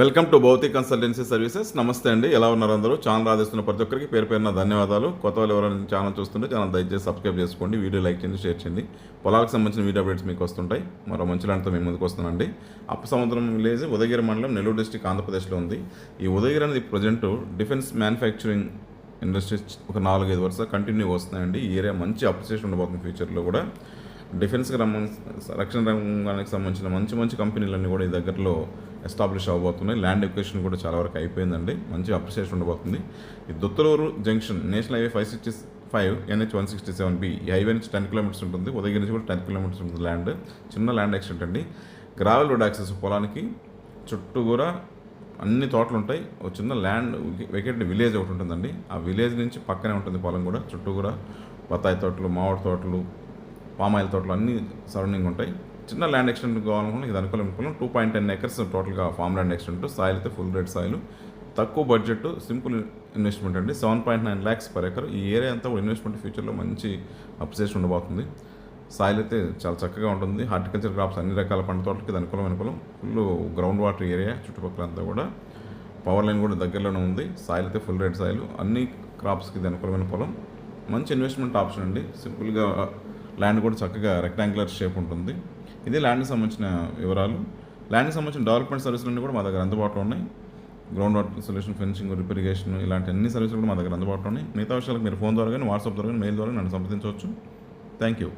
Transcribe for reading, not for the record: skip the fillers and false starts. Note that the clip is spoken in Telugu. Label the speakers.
Speaker 1: Welcome to Bhautik consultancy services. నమస్తే అండి, ఎలా ఉన్నారు అందరూ? ఛానల్ ఆదిస్తున్న ప్రతి ఒక్కరికి పేరు పేరున ధన్యవాదాలు. కొత్త వాళ్ళు ఎవరైనా ఛానల్ చూస్తుంటే ఛానల్ దయచేసి సబ్స్క్రైబ్ చేసుకోండి, వీడియో లైక్ చేయండి, షేర్ చేయండి. పొలాలకు సంబంధించిన వీడియో అప్డేట్స్ మీకు వస్తుంటాయి. మరో మంచి లాంటితో మేము ముందుకు వస్తున్నానండి. అప్పసముద్రం విలేజ్, ఉదయగిరి మండలం, నెల్లూరు డిస్టిక్, ఆంధ్రప్రదేశ్లో ఉంది. ఈ ఉదయగిరి అనేది ప్రజెంట్ డిఫెన్స్ మ్యానుఫ్యాక్చరింగ్ ఇండస్ట్రీస్ ఒక 4-5 వరుస కంటిన్యూగా వస్తున్నాయండి. ఈ ఏరియా మంచి అప్రిసియేషన్ ఉండబోతుంది ఫ్యూచర్లో కూడా. డిఫెన్స్కి రక్షణ రంగానికి సంబంధించిన మంచి మంచి కంపెనీలన్నీ కూడా ఈ దగ్గరలో ఎస్టాబ్లిష్ అవ్వబోతున్నాయి. ల్యాండ్ ఎక్విజిషన్ కూడా చాలా వరకు అయిపోయిందండి. మంచి అప్రిసియేషన్ ఉండబోతుంది. ఈ Duttalur junction national highway 565 NH 167B ఈ హైవే నుంచి 10 కిలోమీటర్స్ ఉంటుంది. ఉదయగిరి నుంచి కూడా 10 కిలోమీటర్స్ ఉంటుంది. ల్యాండ్ చిన్న ల్యాండ్ ఎక్స్టెంట్ అండి. గ్రావెల్ రోడ్ యాక్సెస్ పొలానికి చుట్టూ కూడా అన్ని తోటలు ఉంటాయి. ఒక చిన్న ల్యాండ్ వెకేట్ విలేజ్ ఒకటి ఉంటుందండి. ఆ విలేజ్ నుంచి పక్కనే ఉంటుంది పొలం కూడా. చుట్టూ కూడా బత్తాయి తోటలు, మామిడి తోటలు, పామాయిల్ తోటలు అన్నీ సరౌండింగ్ ఉంటాయి. చిన్న ల్యాండ్ ఎక్స్టెంట్ కావాలనుకుంటే ఇది అనుకూలం. 2.10 acres టోటల్గా ఫామ్ ల్యాండ్ ఎక్స్టెంట్. సాయిల్ అయితే ఫుల్ రేట్ సాయిల్, తక్కువ బడ్జెట్, సింపుల్ ఇన్వెస్ట్మెంట్ అండి. 7.9 lakhs per acre. ఈ ఏరియా అంతా కూడా ఇన్వెస్ట్మెంట్ ఫ్యూచర్లో మంచి అప్రిసియేషన్ ఉండబోతుంది. సాయిల్ అయితే చాలా చక్కగా ఉంటుంది. హార్టికల్చర్ క్రాప్స్ అన్ని రకాల పంట తోటలకి ఇది అనుకూలమైన పొలం. ఫుల్ గ్రౌండ్ వాటర్ ఏరియా చుట్టుపక్కల అంతా కూడా. పవర్ లైన్ కూడా దగ్గరలోనే ఉంది. సాయిల్ అయితే ఫుల్ రేట్ సాయిల్. అన్ని క్రాప్స్కి ఇది అనుకూలమైన పొలం. మంచి ఇన్వెస్ట్మెంట్ ఆప్షన్ అండి. సింపుల్గా ల్యాండ్ కూడా చక్కగా రెక్టాంగులర్ షేప్ ఉంటుంది. ఇది ల్యాండ్కి సంబంధించిన వివరాలు. ల్యాండ్కి సంబంధించిన డెవలప్మెంట్ సర్వీసులన్నీ కూడా మా దగ్గర అందుబాటులో ఉన్నాయి. గ్రౌండ్ వాటర్ సొల్యూషన్, ఫెన్సింగ్, రిపరిగేషన్, ఇలాంటి అన్ని సర్వీసులు కూడా మా దగ్గర అందుబాటులో ఉన్నాయి. మిగతా విషయాలకు మీరు ఫోన్ ద్వారా కానీ, వాట్సాప్ ద్వారా కానీ, మెయిల్ ద్వారా నన్ను సంప్రదించవచ్చు. Thank you.